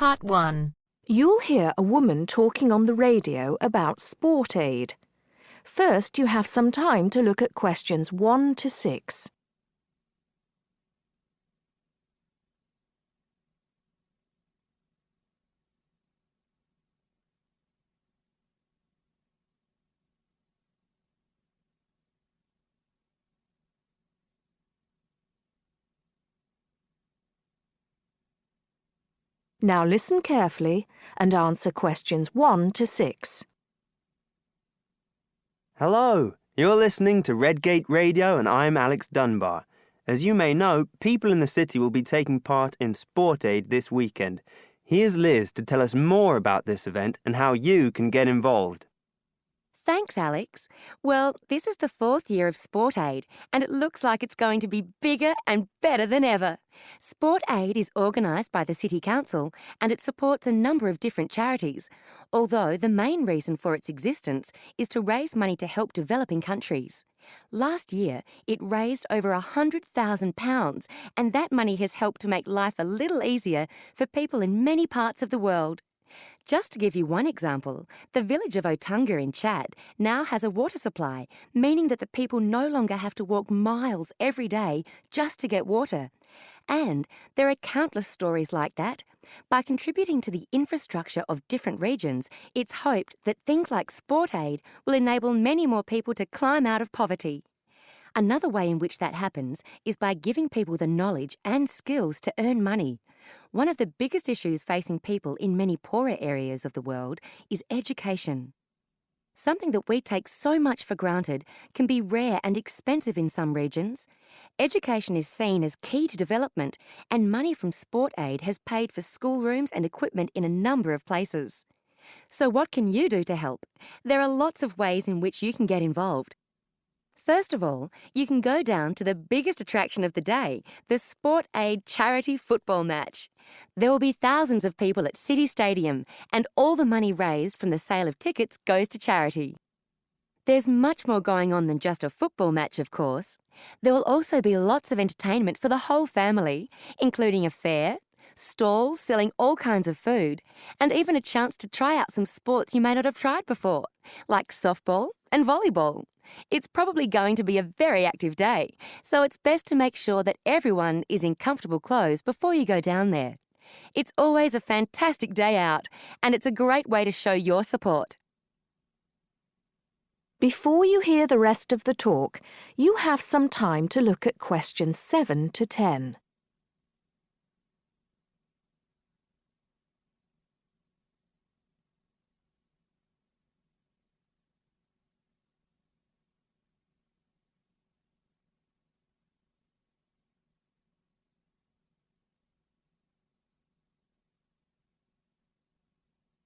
Part 1. You'll hear a woman talking on the radio about sport aid. First, you have some time to look at questions 1 to 6. Now listen carefully and answer questions 1 to 6. Hello, you're listening to Redgate Radio and I'm Alex Dunbar. As you may know, people in the city will be taking part in Sport Aid this weekend. Here's Liz to tell us more about this event and how you can get involved. Thanks, Alex. Well, this is the 4th year of Sport Aid, and it looks like it's going to be bigger and better than ever. Sport Aid is organised by the City Council, and it supports a number of different charities, although the main reason for its existence is to raise money to help developing countries. Last year, it raised over £100,000, and that money has helped to make life a little easier for people in many parts of the world. Just to give you one example, the village of Otunga in Chad now has a water supply, meaning that the people no longer have to walk miles every day just to get water. And there are countless stories like that. By contributing to the infrastructure of different regions, it's hoped that things like Sport Aid will enable many more people to climb out of poverty. Another way in which that happens is by giving people the knowledge and skills to earn money. One of the biggest issues facing people in many poorer areas of the world is education. Something that we take so much for granted can be rare and expensive in some regions. Education is seen as key to development, and money from Sport Aid has paid for schoolrooms and equipment in a number of places. So what can you do to help? There are lots of ways in which you can get involved. First of all, you can go down to the biggest attraction of the day, the Sport Aid charity football match. There will be thousands of people at City Stadium, and all the money raised from the sale of tickets goes to charity. There's much more going on than just a football match, of course. There will also be lots of entertainment for the whole family, including a fair, stalls selling all kinds of food, and even a chance to try out some sports you may not have tried before, like softball and volleyball. It's probably going to be a very active day, so it's best to make sure that everyone is in comfortable clothes before you go down there. It's always a fantastic day out, and it's a great way to show your support. Before you hear the rest of the talk, you have some time to look at questions 7 to 10.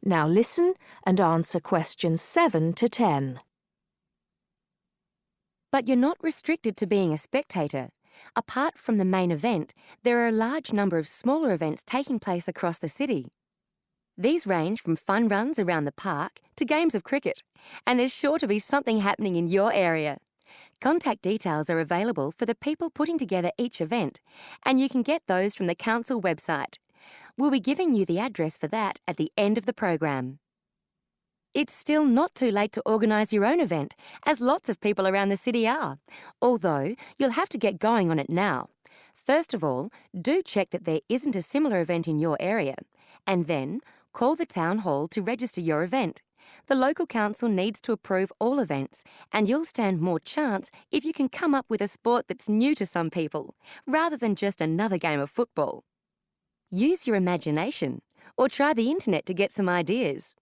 Now listen and answer questions 7 to 10. But you're not restricted to being a spectator. Apart from the main event, there are a large number of smaller events taking place across the city. These range from fun runs around the park to games of cricket, and there's sure to be something happening in your area. Contact details are available for the people putting together each event, and you can get those from the council website. We'll be giving you the address for that at the end of the program. It's still not too late to organise your own event, as lots of people around the city are, although you'll have to get going on it now. First of all, do check that there isn't a similar event in your area, and then call the town hall to register your event. The local council needs to approve all events, and you'll stand more chance if you can come up with a sport that's new to some people, rather than just another game of football. Use your imagination, or try the internet to get some ideas.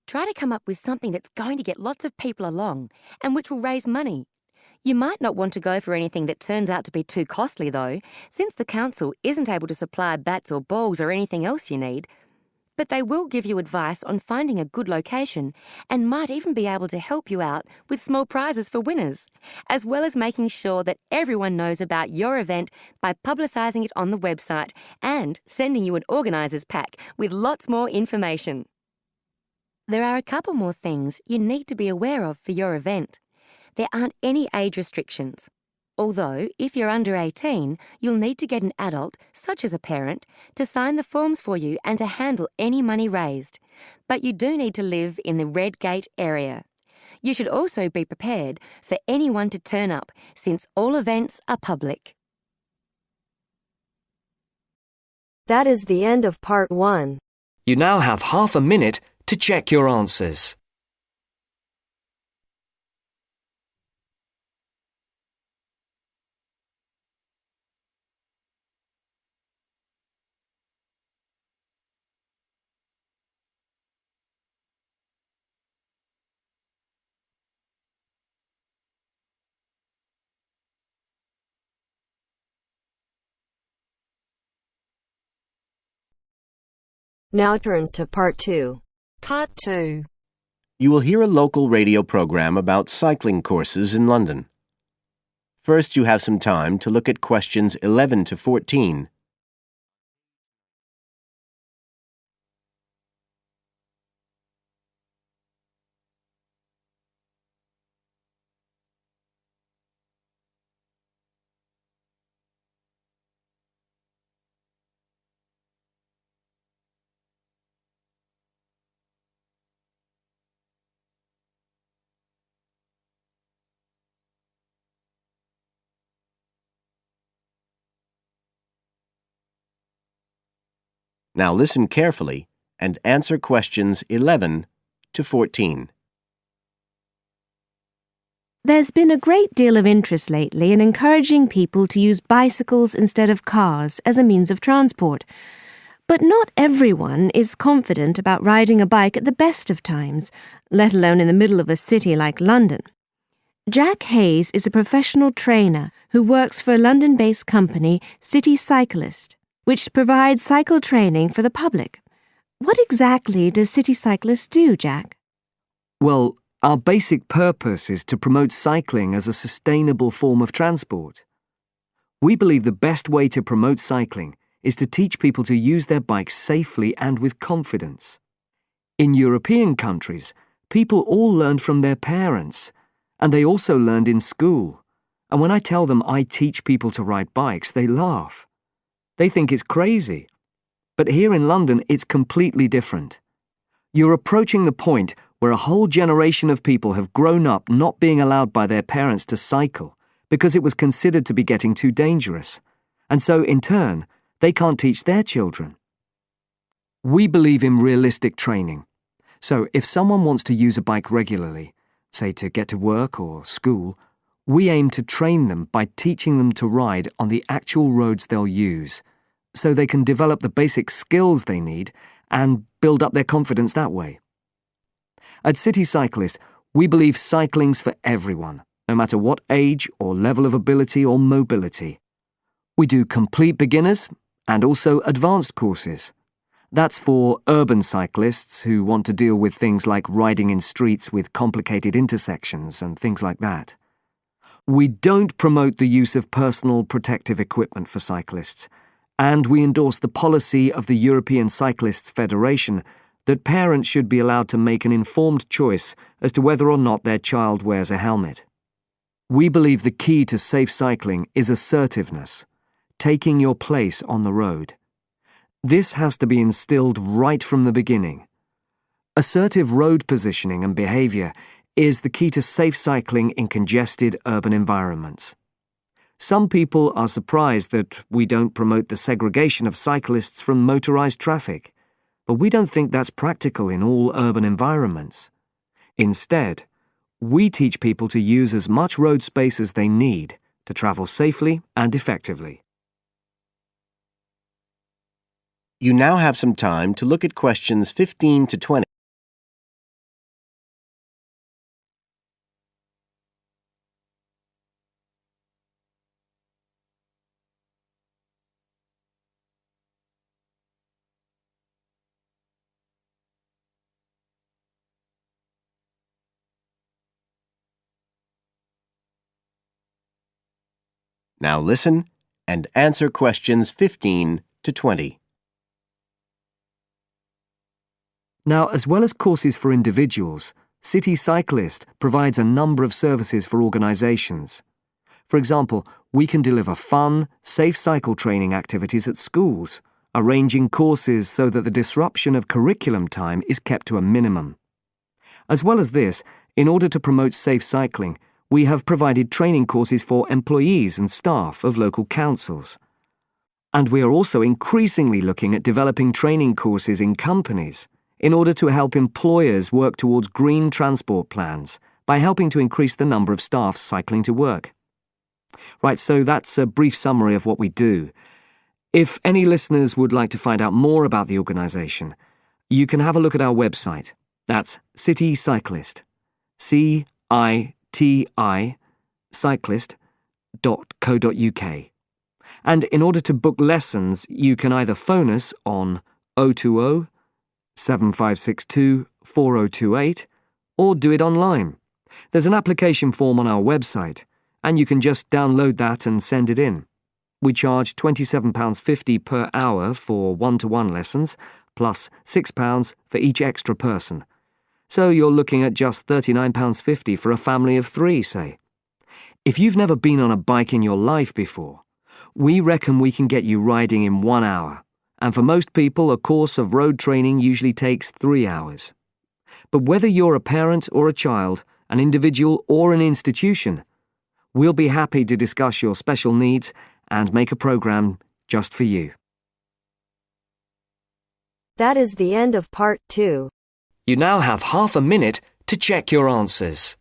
Try to come up with something that's going to get lots of people along, and which will raise money. You might not want to go for anything that turns out to be too costly though, since the council isn't able to supply bats or balls or anything else you need. But they will give you advice on finding a good location, and might even be able to help you out with small prizes for winners, as well as making sure that everyone knows about your event by publicising it on the website and sending you an organiser's pack with lots more information. There are a couple more things you need to be aware of for your event. There aren't any age restrictions. Although, if you're under 18, you'll need to get an adult, such as a parent, to sign the forms for you and to handle any money raised. But you do need to live in the Red Gate area. You should also be prepared for anyone to turn up, since all events are public. That is the end of part 1. You now have half a minute to check your answers. Now turns to part 2. Part 2. You will hear a local radio program about cycling courses in London. First, you have some time to look at questions 11 to 14. Now listen carefully and answer questions 11 to 14. There's been a great deal of interest lately in encouraging people to use bicycles instead of cars as a means of transport. But not everyone is confident about riding a bike at the best of times, let alone in the middle of a city like London. Jack Hayes is a professional trainer who works for a London-based company, City Cyclist, which provides cycle training for the public. What exactly does City Cyclist do, Jack? Well, our basic purpose is to promote cycling as a sustainable form of transport. We believe the best way to promote cycling is to teach people to use their bikes safely and with confidence. In European countries, people all learned from their parents, and they also learned in school. And when I tell them I teach people to ride bikes, they laugh. They think it's crazy. But here in London, it's completely different. You're approaching the point where a whole generation of people have grown up not being allowed by their parents to cycle because it was considered to be getting too dangerous. And so, in turn, they can't teach their children. We believe in realistic training. So if someone wants to use a bike regularly, say to get to work or school, we aim to train them by teaching them to ride on the actual roads they'll use, so they can develop the basic skills they need and build up their confidence that way. At City Cyclist, we believe cycling's for everyone, no matter what age or level of ability or mobility. We do complete beginners and also advanced courses. That's for urban cyclists who want to deal with things like riding in streets with complicated intersections and things like that. We don't promote the use of personal protective equipment for cyclists, and we endorse the policy of the European Cyclists Federation that parents should be allowed to make an informed choice as to whether or not their child wears a helmet. We believe the key to safe cycling is assertiveness, taking your place on the road. This has to be instilled right from the beginning. Assertive road positioning and behaviour is the key to safe cycling in congested urban environments. Some people are surprised that we don't promote the segregation of cyclists from motorised traffic, but we don't think that's practical in all urban environments. Instead, we teach people to use as much road space as they need to travel safely and effectively. You now have some time to look at questions 15 to 20. Now listen and answer questions 15 to 20. Now, as well as courses for individuals, City Cyclist provides a number of services for organisations. For example, we can deliver fun, safe cycle training activities at schools, arranging courses so that the disruption of curriculum time is kept to a minimum. As well as this, in order to promote safe cycling, we have provided training courses for employees and staff of local councils. And we are also increasingly looking at developing training courses in companies in order to help employers work towards green transport plans by helping to increase the number of staff cycling to work. Right, so that's a brief summary of what we do. If any listeners would like to find out more about the organisation, you can have a look at our website. That's City Cyclist, CITI, cyclist.co.uk. And in order to book lessons, you can either phone us on 020 7562 4028 or do it online. There's an application form on our website, and you can just download that and send it in. We charge £27.50 per hour for one-to-one lessons, plus £6 for each extra person. So you're looking at just £39.50 for a family of 3, say. If you've never been on a bike in your life before, we reckon we can get you riding in 1 hour, and for most people a course of road training usually takes 3 hours. But whether you're a parent or a child, an individual or an institution, we'll be happy to discuss your special needs and make a programme just for you. That is the end of part 2. You now have half a minute to check your answers.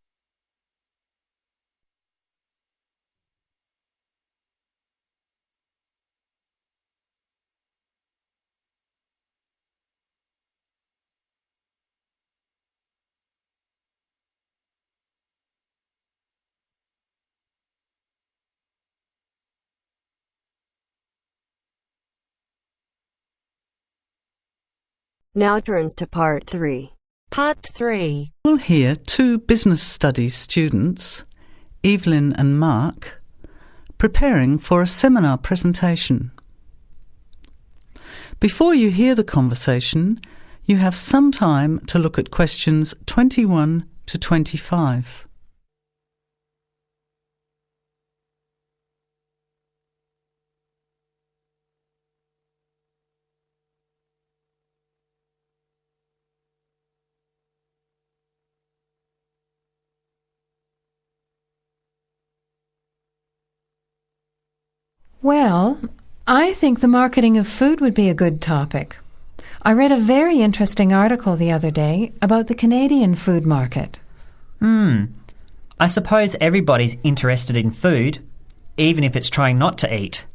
Now turns to part 3. Part 3. We'll hear 2 business studies students, Evelyn and Mark, preparing for a seminar presentation. Before you hear the conversation, you have some time to look at questions 21 to 25. Well, I think the marketing of food would be a good topic. I read a very interesting article the other day about the Canadian food market. I suppose everybody's interested in food, even if it's trying not to eat.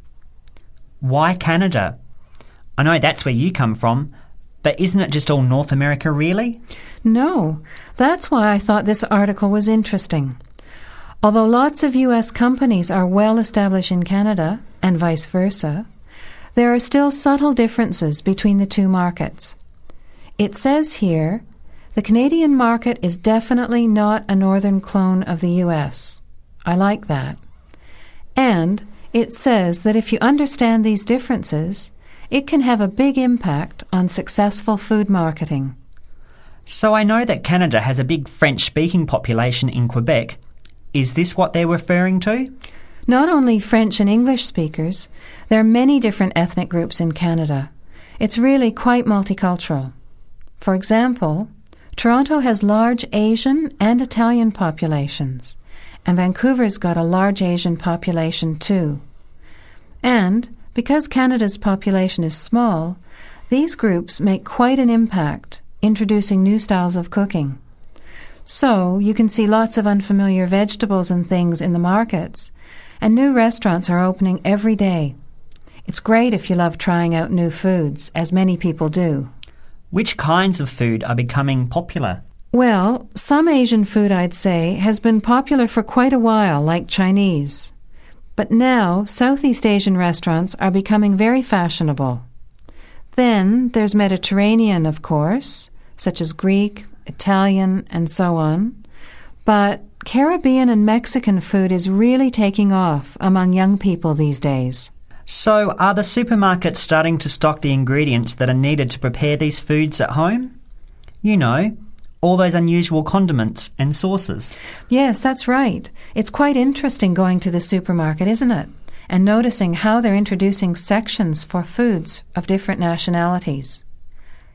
Why Canada? I know that's where you come from, but isn't it just all North America, really? No, that's why I thought this article was interesting. Although lots of U.S. companies are well established in Canada, and vice versa, there are still subtle differences between the two markets. It says here, the Canadian market is definitely not a northern clone of the U.S. I like that. And it says that if you understand these differences, it can have a big impact on successful food marketing. So I know that Canada has a big French-speaking population in Quebec. Is this what they're referring to? Not only French and English speakers, there are many different ethnic groups in Canada. It's really quite multicultural. For example, Toronto has large Asian and Italian populations, and Vancouver's got a large Asian population too. And because Canada's population is small, these groups make quite an impact, introducing new styles of cooking. So you can see lots of unfamiliar vegetables and things in the markets, and new restaurants are opening every day. It's great if you love trying out new foods, as many people do. Which kinds of food are becoming popular? Well, some Asian food, I'd say, has been popular for quite a while, like Chinese. But now, Southeast Asian restaurants are becoming very fashionable. Then there's Mediterranean, of course, such as Greek, Italian, and so on. But Caribbean and Mexican food is really taking off among young people these days. So are the supermarkets starting to stock the ingredients that are needed to prepare these foods at home? You know, all those unusual condiments and sauces. Yes, that's right. It's quite interesting going to the supermarket, isn't it? And noticing how they're introducing sections for foods of different nationalities.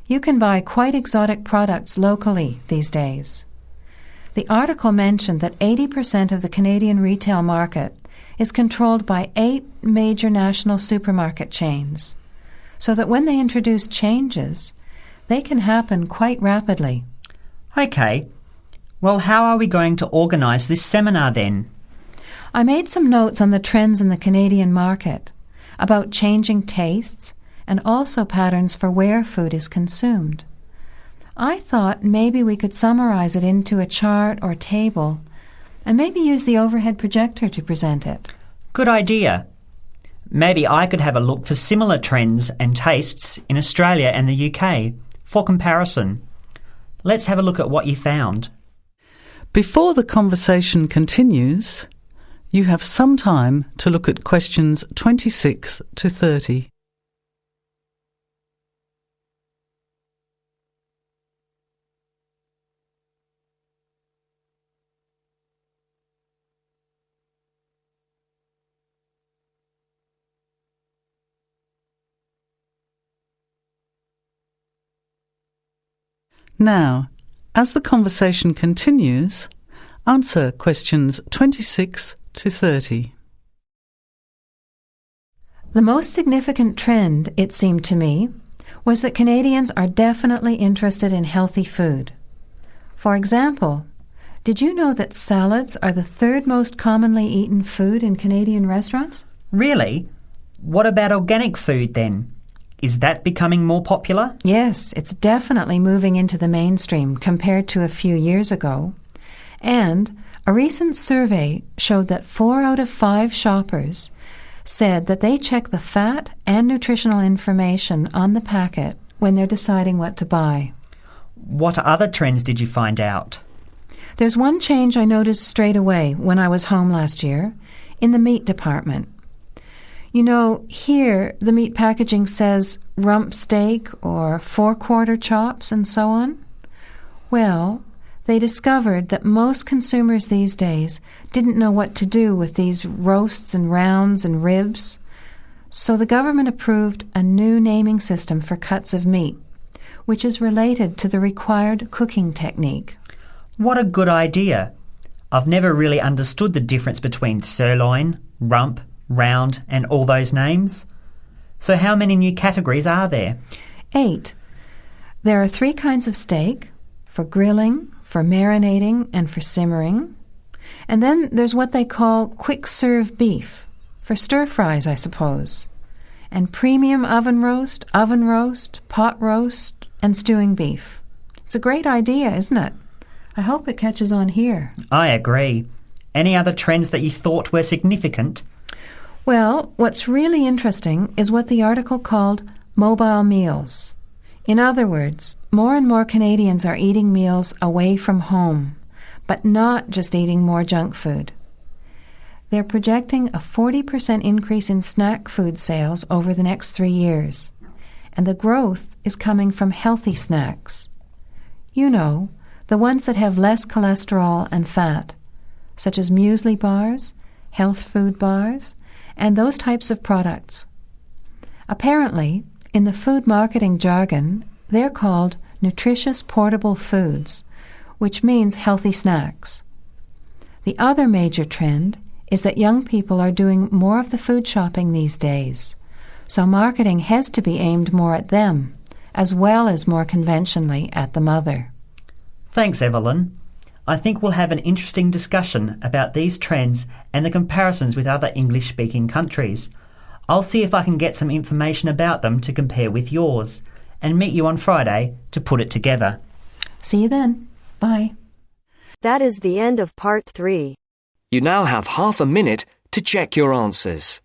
You can buy quite exotic products locally these days. The article mentioned that 80% of the Canadian retail market is controlled by 8 major national supermarket chains, so that when they introduce changes, they can happen quite rapidly. OK. Well, how are we going to organise this seminar then? I made some notes on the trends in the Canadian market, about changing tastes, and also patterns for where food is consumed. I thought maybe we could summarize it into a chart or table, and maybe use the overhead projector to present it. Good idea. Maybe I could have a look for similar trends and tastes in Australia and the UK for comparison. Let's have a look at what you found. Before the conversation continues, you have some time to look at questions 26 to 30. Now, as the conversation continues, answer questions 26 to 30. The most significant trend, it seemed to me, was that Canadians are definitely interested in healthy food. For example, did you know that salads are the 3rd most commonly eaten food in Canadian restaurants? Really? What about organic food then? Is that becoming more popular? Yes, it's definitely moving into the mainstream compared to a few years ago. And a recent survey showed that 4 out of 5 shoppers said that they check the fat and nutritional information on the packet when they're deciding what to buy. What other trends did you find out? There's one change I noticed straight away when I was home last year, in the meat department. You know, here the meat packaging says rump steak or 4-quarter chops and so on. Well, they discovered that most consumers these days didn't know what to do with these roasts and rounds and ribs. So the government approved a new naming system for cuts of meat, which is related to the required cooking technique. What a good idea. I've never really understood the difference between sirloin, rump, round and all those names. So how many new categories are there? 8. There are 3 kinds of steak, for grilling, for marinating, and for simmering. And then there's what they call quick-serve beef, for stir-fries, I suppose. And premium oven roast, pot roast, and stewing beef. It's a great idea, isn't it? I hope it catches on here. I agree. Any other trends that you thought were significant? Well, what's really interesting is what the article called mobile meals. In other words, more and more Canadians are eating meals away from home, but not just eating more junk food. They're projecting a 40% increase in snack food sales over the next 3 years, and the growth is coming from healthy snacks. You know, the ones that have less cholesterol and fat, such as muesli bars, health food bars, and those types of products. Apparently, in the food marketing jargon, they're called nutritious portable foods, which means healthy snacks. The other major trend is that young people are doing more of the food shopping these days, so marketing has to be aimed more at them, as well as more conventionally at the mother. Thanks, Evelyn. I think we'll have an interesting discussion about these trends and the comparisons with other English-speaking countries. I'll see if I can get some information about them to compare with yours, and meet you on Friday to put it together. See you then. Bye. That is the end of part 3. You now have half a minute to check your answers.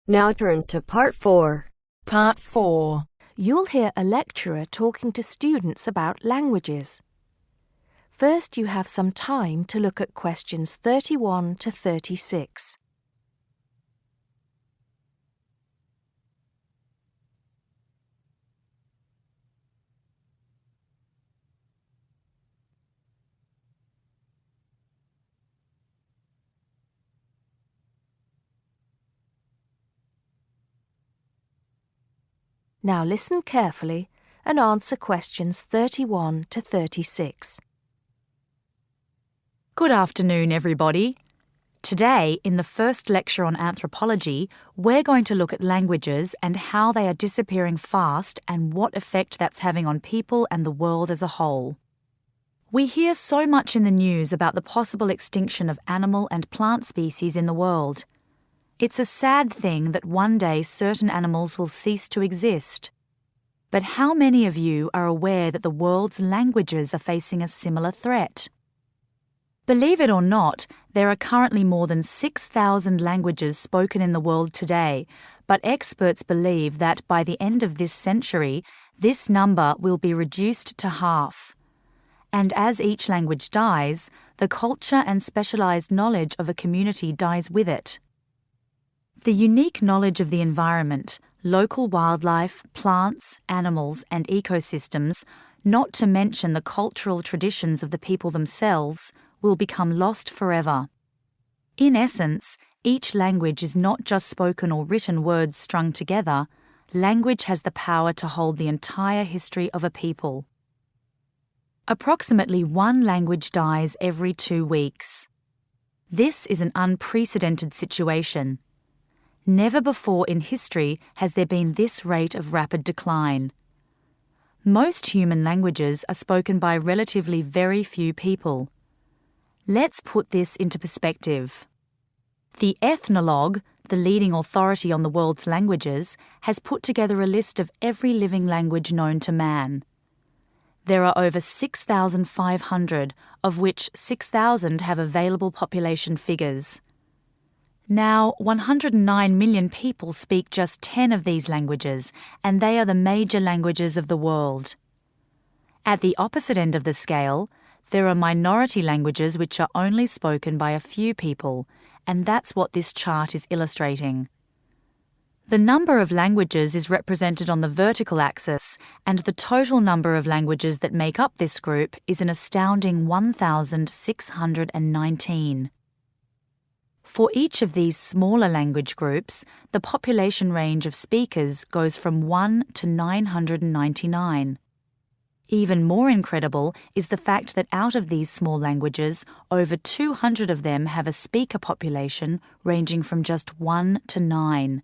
Now turns to Part 4. Part 4. You'll hear a lecturer talking to students about languages. First, you have some time to look at questions 31 to 36. Now listen carefully and answer questions 31 to 36. Good afternoon, everybody. Today, in the first lecture on anthropology, we're going to look at languages and how they are disappearing fast and what effect that's having on people and the world as a whole. We hear so much in the news about the possible extinction of animal and plant species in the world. It's a sad thing that one day certain animals will cease to exist. But how many of you are aware that the world's languages are facing a similar threat? Believe it or not, there are currently more than 6,000 languages spoken in the world today, but experts believe that by the end of this century, this number will be reduced to half. And as each language dies, the culture and specialized knowledge of a community dies with it. The unique knowledge of the environment, local wildlife, plants, animals, and ecosystems, not to mention the cultural traditions of the people themselves, will become lost forever. In essence, each language is not just spoken or written words strung together. Language has the power to hold the entire history of a people. Approximately one language dies every 2 weeks. This is an unprecedented situation. Never before in history has there been this rate of rapid decline. Most human languages are spoken by relatively very few people. Let's put this into perspective. The Ethnologue, the leading authority on the world's languages, has put together a list of every living language known to man. There are over 6,500, of which 6,000 have available population figures. Now, 109 million people speak just 10 of these languages, and they are the major languages of the world. At the opposite end of the scale, there are minority languages which are only spoken by a few people, and that's what this chart is illustrating. The number of languages is represented on the vertical axis, and the total number of languages that make up this group is an astounding 1,619. For each of these smaller language groups, the population range of speakers goes from 1 to 999. Even more incredible is the fact that out of these small languages, over 200 of them have a speaker population ranging from just 1 to 9.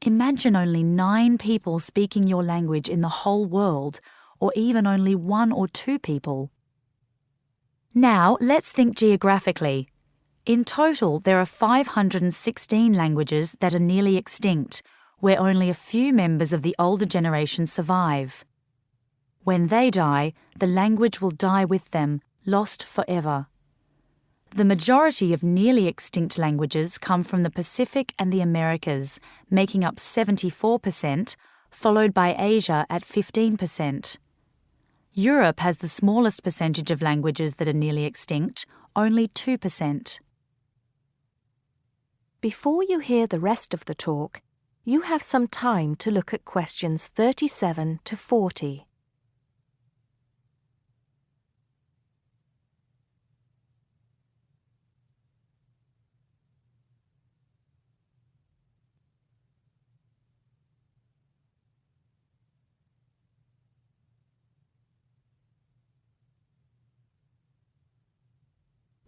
Imagine only 9 people speaking your language in the whole world, or even only 1 or 2 people. Now, let's think geographically. In total, there are 516 languages that are nearly extinct, where only a few members of the older generation survive. When they die, the language will die with them, lost forever. The majority of nearly extinct languages come from the Pacific and the Americas, making up 74%, followed by Asia at 15%. Europe has the smallest percentage of languages that are nearly extinct, only 2%. Before you hear the rest of the talk, you have some time to look at questions 37 to 40.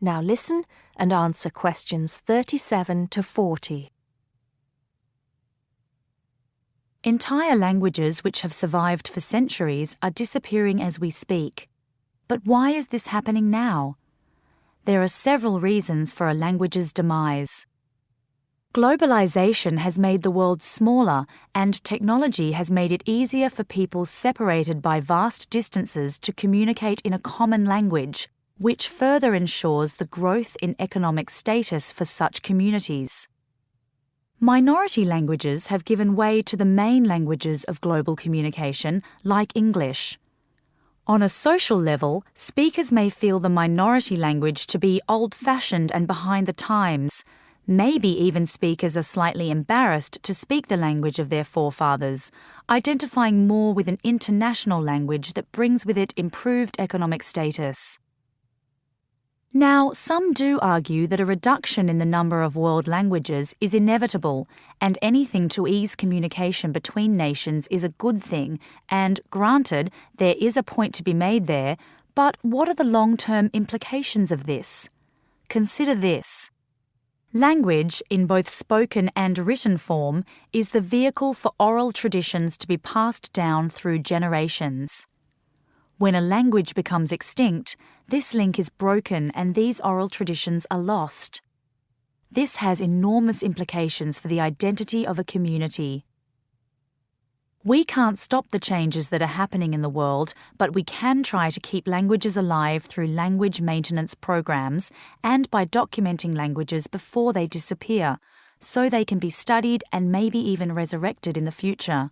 Now listen and answer questions 37 to 40. Entire languages which have survived for centuries are disappearing as we speak. But why is this happening now? There are several reasons for a language's demise. Globalization has made the world smaller, and technology has made it easier for people separated by vast distances to communicate in a common language, which further ensures the growth in economic status for such communities. Minority languages have given way to the main languages of global communication, like English. On a social level, speakers may feel the minority language to be old-fashioned and behind the times. Maybe even speakers are slightly embarrassed to speak the language of their forefathers, identifying more with an international language that brings with it improved economic status. Now, some do argue that a reduction in the number of world languages is inevitable, and anything to ease communication between nations is a good thing, and granted, there is a point to be made there, but what are the long-term implications of this? Consider this. Language, in both spoken and written form, is the vehicle for oral traditions to be passed down through generations. When a language becomes extinct, this link is broken and these oral traditions are lost. This has enormous implications for the identity of a community. We can't stop the changes that are happening in the world, but we can try to keep languages alive through language maintenance programs and by documenting languages before they disappear, so they can be studied and maybe even resurrected in the future.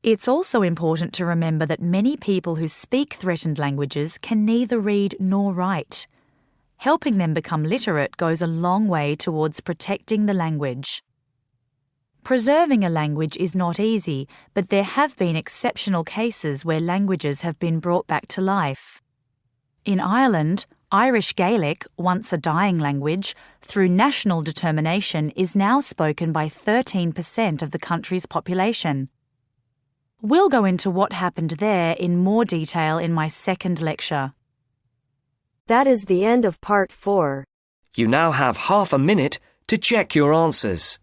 It's also important to remember that many people who speak threatened languages can neither read nor write. Helping them become literate goes a long way towards protecting the language. Preserving a language is not easy, but there have been exceptional cases where languages have been brought back to life. In Ireland, Irish Gaelic, once a dying language, through national determination is now spoken by 13% of the country's population. We'll go into what happened there in more detail in my second lecture. That is the end of part 4. You now have half a minute to check your answers.